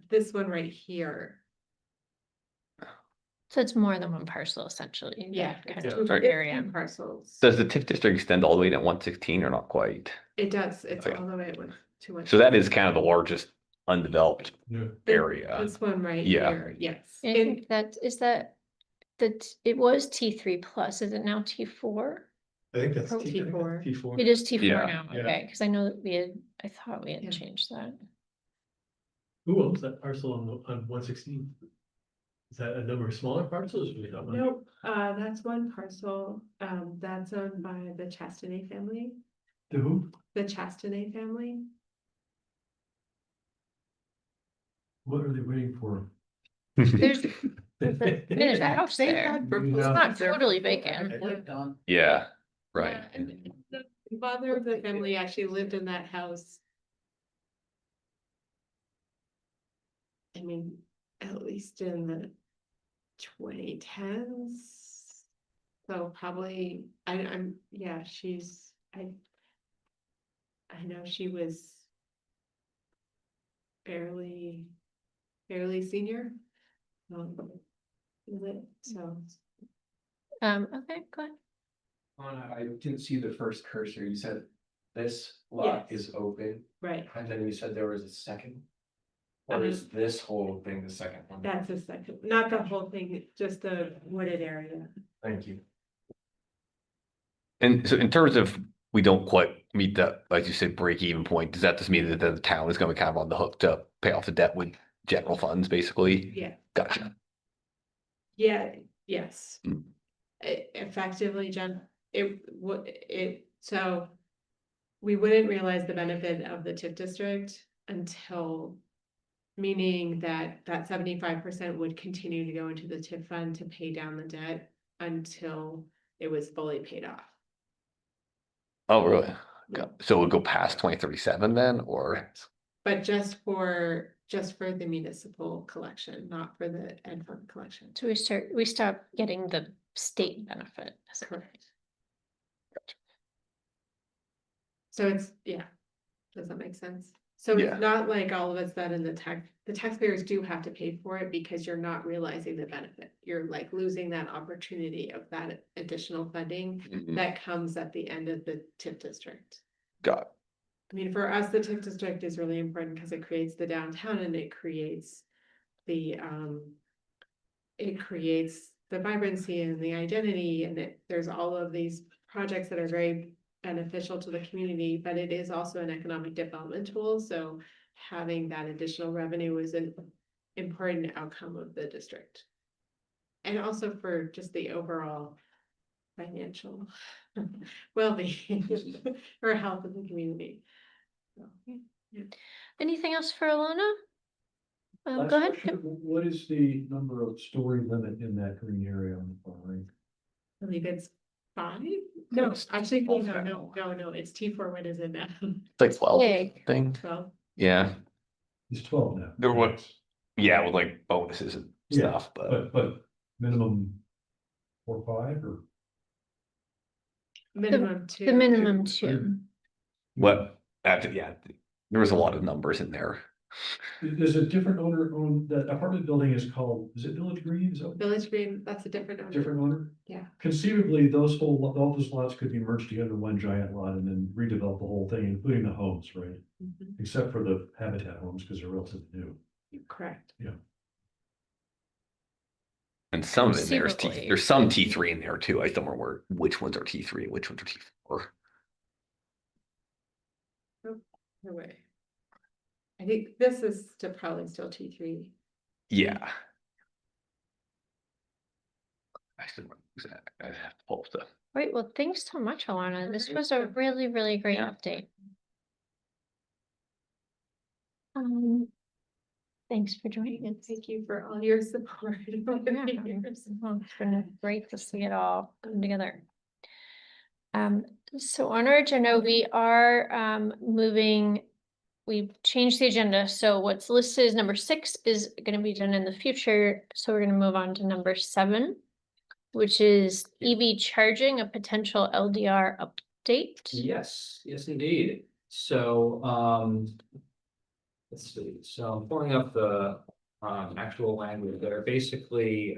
S7: this one right here.
S2: So it's more than one parcel essentially.
S7: Yeah,
S2: that
S7: it's
S2: kind
S7: two
S2: of
S4: Right.
S2: area.
S7: parcels.
S4: Does the TIF district extend all the way to 116 or not quite?
S7: It does, it's
S4: Okay.
S7: all the way to one.
S4: So that is kind of the largest undeveloped
S1: Yeah.
S4: area.
S7: This one right
S4: Yeah.
S7: here, yes.
S2: I think that is that it was T3 plus, is it now T4?
S1: I think that's
S7: Oh,
S1: T4.
S7: T4.
S1: T4.
S2: It is T4
S4: Yeah.
S2: now,
S1: Yeah.
S2: okay, because I know that I thought we had
S7: Yeah.
S2: changed that.
S1: Who owns that parcel on 116? Is that a number of smaller parcels? Or we don't know?
S7: Nope, that's one parcel, that's owned by the Chastanay family,
S1: To who?
S7: the Chastanay family.
S6: What are they waiting for?
S2: There's there's a house
S8: They've
S2: there.
S8: had for
S1: Yeah.
S2: It's not
S8: there
S2: totally
S8: forever,
S2: vacant.
S8: lived on.
S4: Yeah, right.
S7: Yeah, and the father of the family actually lived in that house. I mean, at least in the 2010s. So probably, yeah, I know she was fairly senior. Is it, so.
S2: Okay, go ahead.
S5: I didn't see the first cursor. You said this lot
S7: Yes.
S5: is open
S7: Right,
S5: and then you said there was a second. Or is this whole thing the second one?
S7: that's a second, not the whole thing, just the wooded area.
S5: Thank you.
S4: And so in terms of, we don't quite meet that, like you said, break even point, does that just mean that the town is going to be kind of on the hook to pay off the debt with general funds, basically?
S7: Yeah.
S4: Gotcha.
S7: Yeah, yes.
S4: Mm.
S7: Effectively, so we wouldn't realize the benefit of the TIF district until, meaning that 75% would continue to go into the TIF fund to pay down the debt until it was fully paid off.
S4: Oh, really? So we'll go past 2037 then, or?
S7: But just for the municipal collection, not for the ed fund collection.
S2: So we stop getting the state benefit.
S7: Correct. So it's, yeah, does that make sense? So
S4: Yeah.
S7: it's not like all of a sudden the taxpayers do have to pay for it because you're not realizing the benefit. You're like losing that opportunity of that additional funding
S4: Mhm.
S7: that comes at the end of the TIF district.
S4: Got it.
S7: I mean, for us, the TIF district is really important because it creates the downtown and it creates the vibrancy and the identity, and there's all of these projects that are very beneficial to the community, but it is also an economic development tool, so having that additional revenue is an important outcome of the district. And also for just the overall financial well-being or health of the community. So, yeah.
S2: Anything else for Alana?
S6: Last
S2: Go ahead.
S6: question, what is the number of story limit in that green area on the far right?
S7: I believe it's 5? No, actually, no, it's T4, what is it now?
S4: It's like 12
S2: Big.
S4: thing.
S7: 12.
S4: Yeah,
S6: It's 12 now.
S4: There were- yeah, with like bonuses and
S6: Yeah,
S4: stuff, but
S6: But minimum 4 or 5 or?
S7: Minimum 2.
S2: The minimum 2.
S4: what, after, yeah, there was a lot of numbers in there.
S6: There's a different owner own, that apartment building is called, is it Village Green? Is that
S7: Village Green, that's a different owner.
S6: different owner?
S7: Yeah.
S6: Conceivably, all those lots could be merged together in one giant lot and then redevelop the whole thing, including the homes, right?
S7: Mhm.
S6: Except for the habitat homes, because they're relatively new.
S7: Correct.
S4: And some of it in there is
S2: Conceivably.
S4: there's some T3 in there too. I just don't remember which ones are T3 and which ones are T4.
S7: No way. I think this is probably still T3.
S4: Yeah. I still remember exactly. I have to pull up the.
S2: Great, well, thanks so much, Alana. This was a really, really great update. Thanks for joining us.
S7: Thank you for all your support. over the
S2: Yeah,
S7: years.
S2: well, it's been great to see it all come together. So on our agenda, we are moving, we've changed the agenda. So what's listed as number 6 is gonna be done in the future. So we're gonna move on to number 7, which is EV charging, a potential LDR update.
S3: Yes, yes, indeed. So, let's see, so I'm pulling up the, actual language there, basically,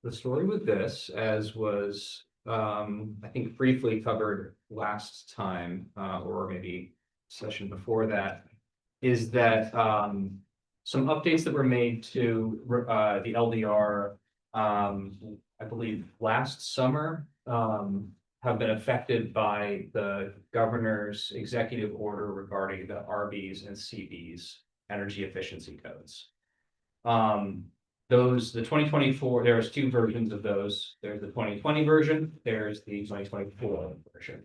S3: the story with this, as was, I think briefly covered last time, or maybe session before that, is that, some updates that were made to, the LDR, I believe last summer, have been affected by the governor's executive order regarding the RBs and CBs energy efficiency codes. The 2024, there's 2 versions of those. There's the 2020 version, there's the 2024 version.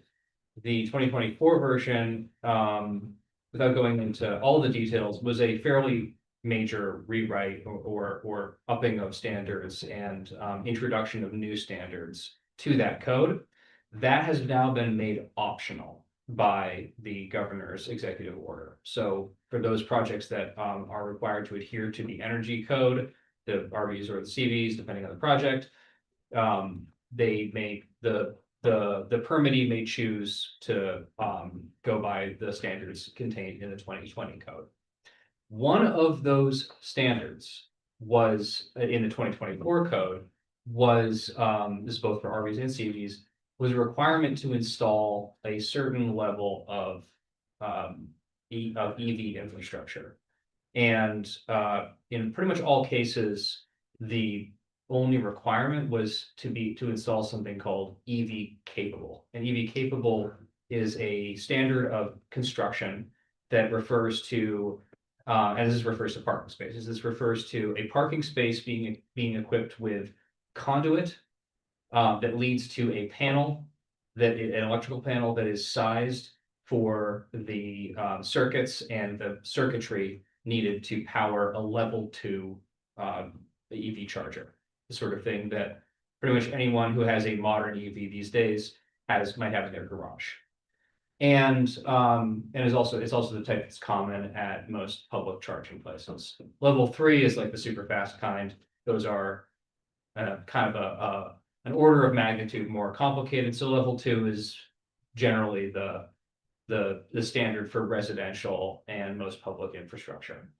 S3: The 2024 version, without going into all the details, was a fairly major rewrite or upping of standards and introduction of new standards to that code. That has now been made optional by the governor's executive order. So for those projects that are required to adhere to the energy code, the RVs or the CVs, depending on the project, they may the permittee may choose to go by the standards contained in the 2020 code. One of those standards was in the 2024 code was this is both for RVs and CVs, was a requirement to install a certain level of EV infrastructure. And in pretty much all cases, the only requirement was to install something called EV capable. And EV capable is a standard of construction that refers to, and this refers to parking spaces. This refers to a parking space being equipped with conduit that leads to a panel, an electrical panel that is sized for the circuits and the circuitry needed to power a level 2 the EV charger. The sort of thing that pretty much anyone who has a modern EV these days might have in their garage. And it's also the type that's common at most public charging places. Level 3 is like the super fast kind. Those are kind of an order of magnitude more complicated. So level 2 is generally the standard for residential and most public infrastructure.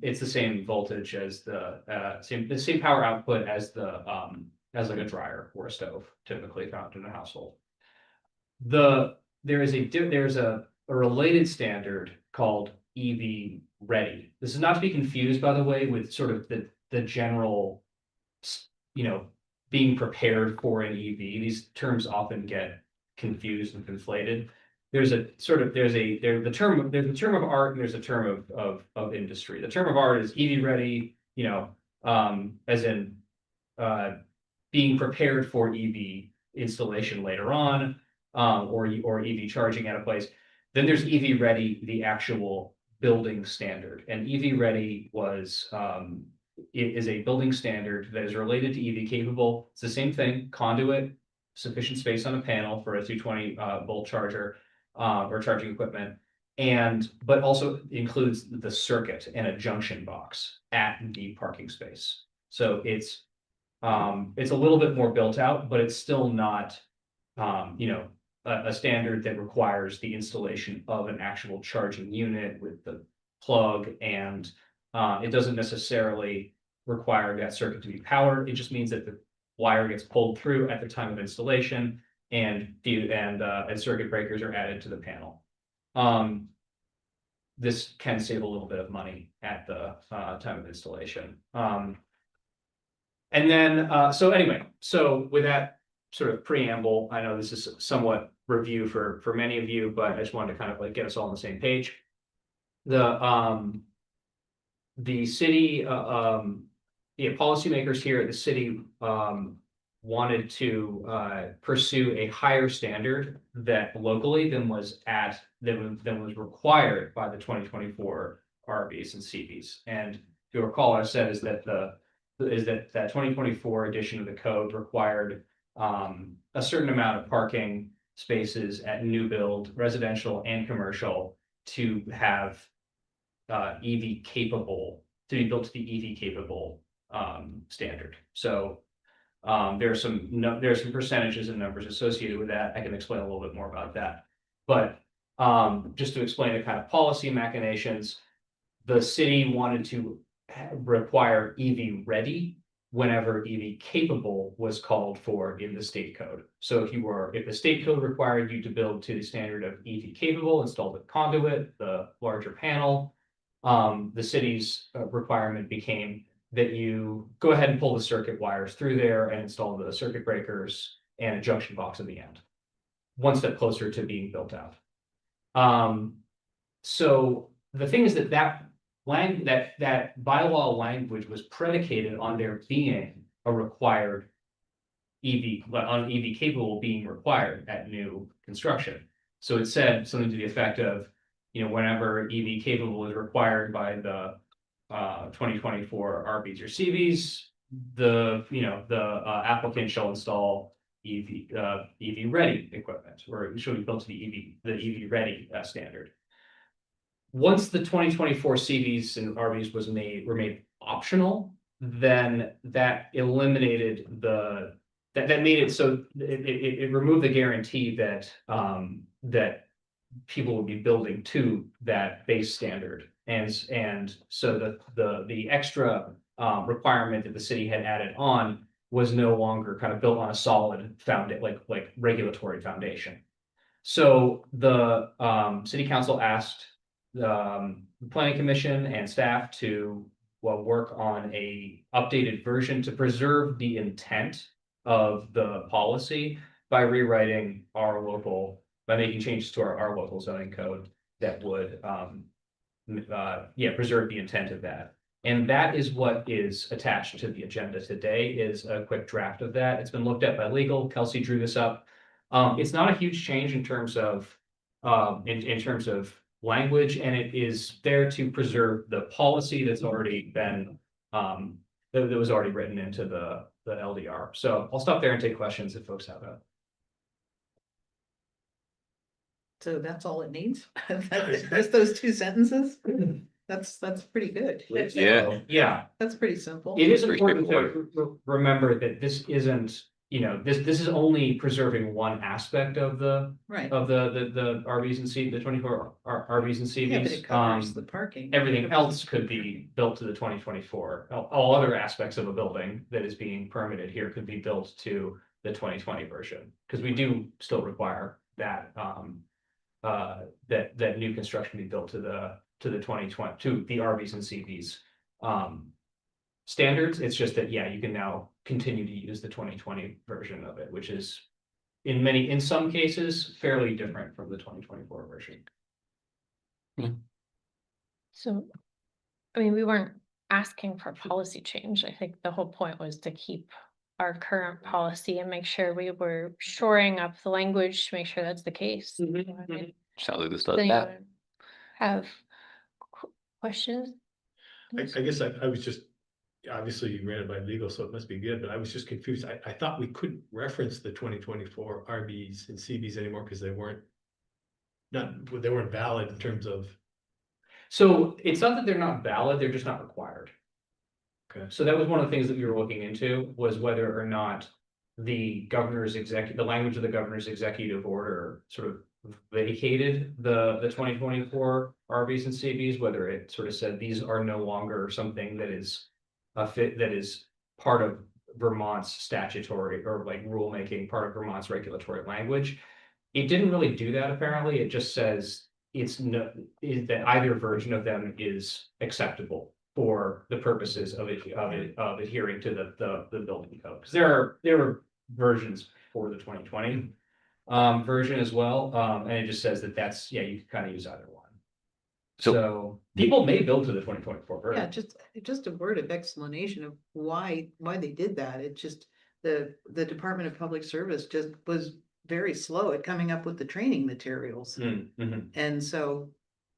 S3: It's the same voltage as the same power output as as like a dryer or a stove typically found in a household. There's a related standard called EV ready. This is not to be confused, by the way, with sort of the general, being prepared for an EV. These terms often get confused and conflated. There's the term of art and there's a term of industry. The term of art is EV ready, as in being prepared for EV installation later on. or EV charging at a place. Then there's EV Ready, the actual building standard, and EV Ready it is a building standard that is related to EV capable. It's the same thing, conduit, sufficient space on a panel for a 220 volt charger or charging equipment. But also includes the circuit and a junction box at the parking space. So it's a little bit more built out, but it's still not, a standard that requires the installation of an actual charging unit with the plug, and it doesn't necessarily require that circuit to be powered. It just means that the wire gets pulled through at the time of installation, and circuit breakers are added to the panel. This can save a little bit of money at the time of installation. And then, so with that sort of preamble, I know this is somewhat review for many of you, but I just wanted to kind of like get us all on the same page. The city, policymakers here at the city wanted to pursue a higher standard that locally than was required by the 2024 RVs and CVs. And if you recall, I said is that that 2024 edition of the code required a certain amount of parking spaces at new build, residential and commercial, to have EV capable, to be built to the EV capable standard. So there are some percentages and numbers associated with that. I can explain a little bit more about that. But just to explain the kind of policy machinations, the city wanted to require EV ready whenever EV capable was called for in the state code. So if the state code required you to build to the standard of EV capable, install the conduit, the larger panel, the city's requirement became that you go ahead and pull the circuit wires through there and install the circuit breakers and a junction box at the end, one step closer to being built out. So the thing is that bylaw language was predicated on there being a required EV capable being required at new construction. So it said something to the effect of, whenever EV capable is required by the 2024 RVs or CVs, the applicant shall install EV ready equipment, or it should be built to the EV ready standard. Once the 2024 CVs and RVs were made optional, then that eliminated that made it so it removed the guarantee that that people would be building to that base standard, and so the extra requirement that the city had added on was no longer kind of built on a solid like regulatory foundation. So the city council asked the planning commission and staff to work on a updated version to preserve the intent of the policy by rewriting by making changes to our local zoning code that would preserve the intent of that. And that is what is attached to the agenda today, is a quick draft of that. It's been looked at by legal. Kelsey drew this up. It's not a huge change in terms of in terms of language, and it is there to preserve the policy that's already been that was already written into the LDR. So I'll stop there and take questions if folks have that.
S8: So that's all it needs? Just those two sentences? That's pretty good.
S4: Yeah.
S3: Yeah.
S8: That's pretty simple.
S3: It is
S4: Pretty
S3: important to remember that this isn't, this is only preserving one aspect of the
S8: Right.
S3: the RVs and the 24 RVs and
S8: Yeah, but
S3: CVs.
S8: it covers the parking.
S3: Everything else could be built to the 2024. All other aspects of a building that is being permitted here could be built to the 2020 version, because we do still require that that new construction be built to the 2020 to the RVs and CVs standards. It's just that, you can now continue to use the 2020 version of it, which is in some cases fairly different from the 2024 version.
S2: So, I mean, we weren't asking for policy change. I think the whole point was to keep our current policy and make sure we were shoring up the language to make sure that's the case. You know what I mean?
S4: Sounds like this
S2: Does
S4: does that.
S2: anyone have questions?
S1: I guess I was just, obviously you ran it by legal, so it must be good, but I was just confused. I thought we couldn't reference the 2024 RBs and CBs anymore because they weren't valid in terms of,
S3: So it's not that they're not valid, they're just not required.
S1: okay.
S3: So that was one of the things that we were looking into, was whether or not the language of the governor's executive order sort of vacated the 2024 RBs and CBs, whether it sort of said these are no longer something that is that is part of Vermont's statutory or like rulemaking, part of Vermont's regulatory language. It didn't really do that, apparently. It just says that either version of them is acceptable for the purposes of adhering to the building code. Because there are versions for the 2020 version as well. And it just says that's, yeah, you can kind of use either one. So people may build to the 2024 version.
S8: Yeah, just a word of explanation of why they did that. It just, the Department of Public Service just was very slow at coming up with the training materials.
S3: Mhm.
S8: And so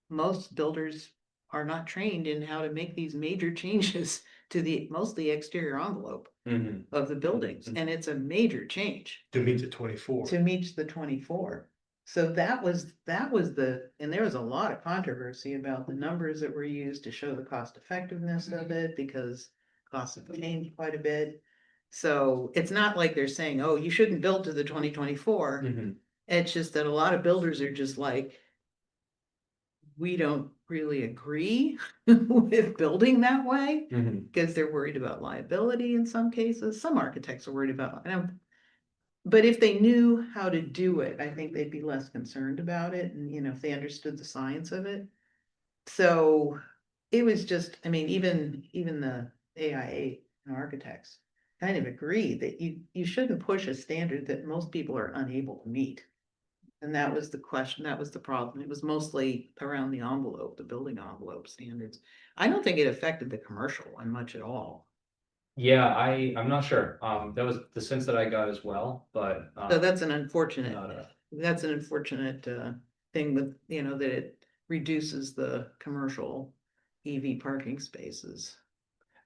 S8: most builders are not trained in how to make these major changes to mostly exterior envelope
S3: Mhm.
S8: of the buildings. And it's a major change
S1: To meet the 24.
S8: to meet the 24. So that was and there was a lot of controversy about the numbers that were used to show the cost effectiveness of it, because costs have changed quite a bit. So it's not like they're saying, oh, you shouldn't build to the 2024.
S3: Mhm.
S8: It's just that a lot of builders are just like, we don't really agree with building that way,
S3: Mhm.
S8: because they're worried about liability in some cases. Some architects are worried about, but if they knew how to do it, I think they'd be less concerned about it. And, if they understood the science of it. So it was just, I mean, even the AIA architects kind of agree that you shouldn't push a standard that most people are unable to meet. And that was the question, that was the problem. It was mostly around the envelope, the building envelope standards. I don't think it affected the commercial one much at all.
S3: Yeah, I'm not sure. That was the sense that I got as well, but.
S8: So that's an unfortunate,
S3: not a-
S8: thing with, that it reduces the commercial EV parking spaces.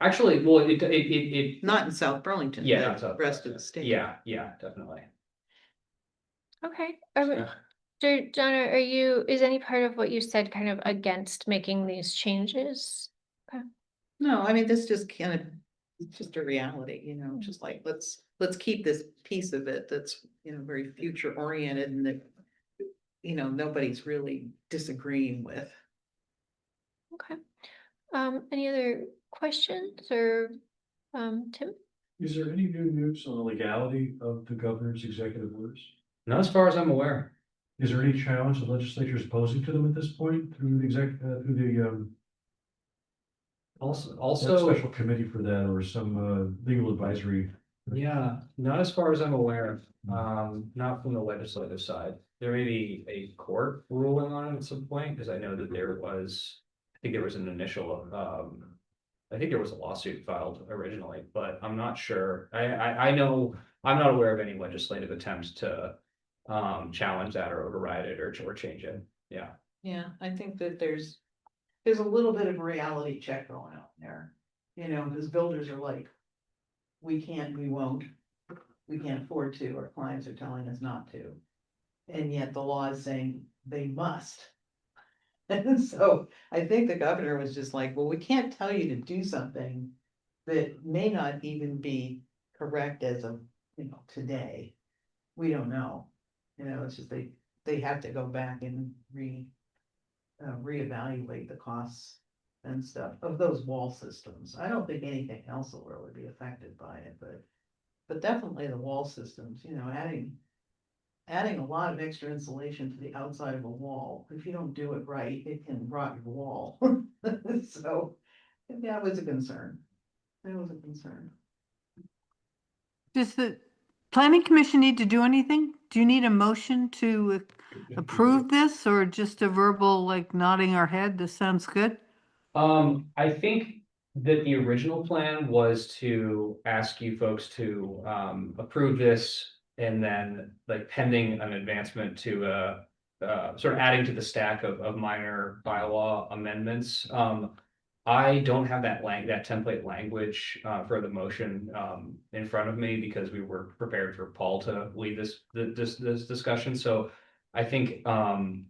S3: Actually, well, it.
S8: Not in South Burlington,
S3: Yeah,
S8: but
S3: not South
S8: rest of
S3: Burlington.
S8: the state.
S3: Yeah, definitely.
S2: Okay.
S3: Yeah.
S2: Donna, is any part of what you said kind of against making these changes?
S8: No, I mean, this just kind of, it's just a reality, just like, let's keep this piece of it that's, very future oriented and that, nobody's really disagreeing with.
S2: Okay. Any other questions or, Tim?
S6: Is there any new news on the legality of the governor's executive orders?
S3: Not as far as I'm aware.
S6: Is there any challenge the legislature is posing to them at this point through the
S3: Also,
S6: special committee for that, or some legal advisory?
S3: yeah, not as far as I'm aware. Not from the legislative side. There may be a court ruling on it at some point, because I know that I think there was an initial, I think there was a lawsuit filed originally, but I'm not sure. I know, I'm not aware of any legislative attempts to challenge that or override it or change it. Yeah.
S8: Yeah, I think that there's a little bit of a reality check going on there. Because builders are like, we can't, we won't, we can't afford to, our clients are telling us not to. And yet the law is saying they must. And so I think the governor was just like, well, we can't tell you to do something that may not even be correct as of, today. We don't know. It's just they have to go back and reevaluate the costs and stuff of those wall systems. I don't think anything else will really be affected by it, but definitely the wall systems, adding a lot of extra insulation to the outside of a wall. If you don't do it right, it can rot your wall. So that was a concern. That was a concern.
S9: Does the planning commission need to do anything? Do you need a motion to approve this, or just a verbal like nodding our head? This sounds good.
S3: I think The original plan was to ask you folks to approve this and then like pending an advancement to sort of adding to the stack of minor bylaw amendments. I don't have that that template language for the motion in front of me because we were prepared for Paul to lead this discussion. So I think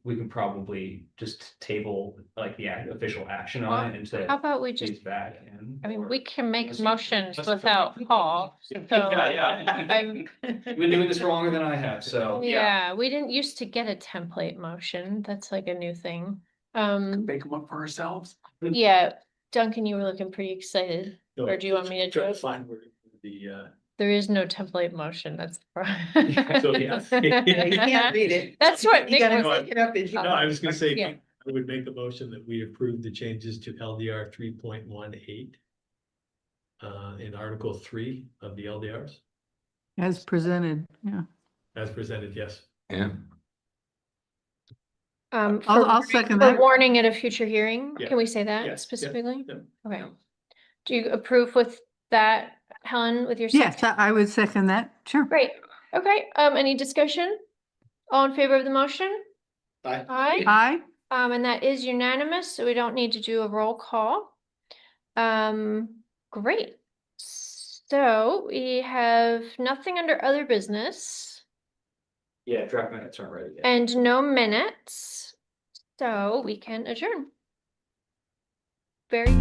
S3: we can probably just table like the official action on it until
S2: How about we just,
S3: he's back in.
S2: I mean, we can make motions without Paul. So
S3: Yeah.
S2: I'm,
S3: You've been doing this for longer than I have, so.
S2: yeah, we didn't used to get a template motion. That's like a new thing.
S6: Make them up for ourselves.
S2: Yeah, Duncan, you were looking pretty excited. Or do you want me to do
S1: Try to
S2: it?
S1: find where the,
S2: There is no template motion, that's.
S1: So, yeah.
S8: Yeah, you can't read it.
S2: That's what
S8: You
S2: Nick
S8: gotta
S2: was,
S8: make it up as you
S1: no, I was gonna say,
S2: Yeah.
S1: I would make a motion that we approve the changes to LDR 3.18. In Article 3 of the LDRs,
S9: As presented, yeah.
S1: as presented, yes.
S4: Yeah.
S9: I'll second
S2: for
S9: that.
S2: warning at a future hearing,
S1: Yeah.
S2: can we say that
S1: Yes, yeah,
S2: specifically?
S1: yeah.
S2: Okay. Do you approve with that, Helen, with your?
S9: Yes,
S2: second?
S9: I would second that, sure.
S2: Great, okay, any discussion? All in favor of the motion?
S1: Aye.
S2: Aye,
S9: Aye,
S2: and that is unanimous, so we don't need to do a roll call. Great. So we have nothing under other business
S3: Yeah, draft minutes aren't ready yet.
S2: and no minutes, so we can adjourn. Very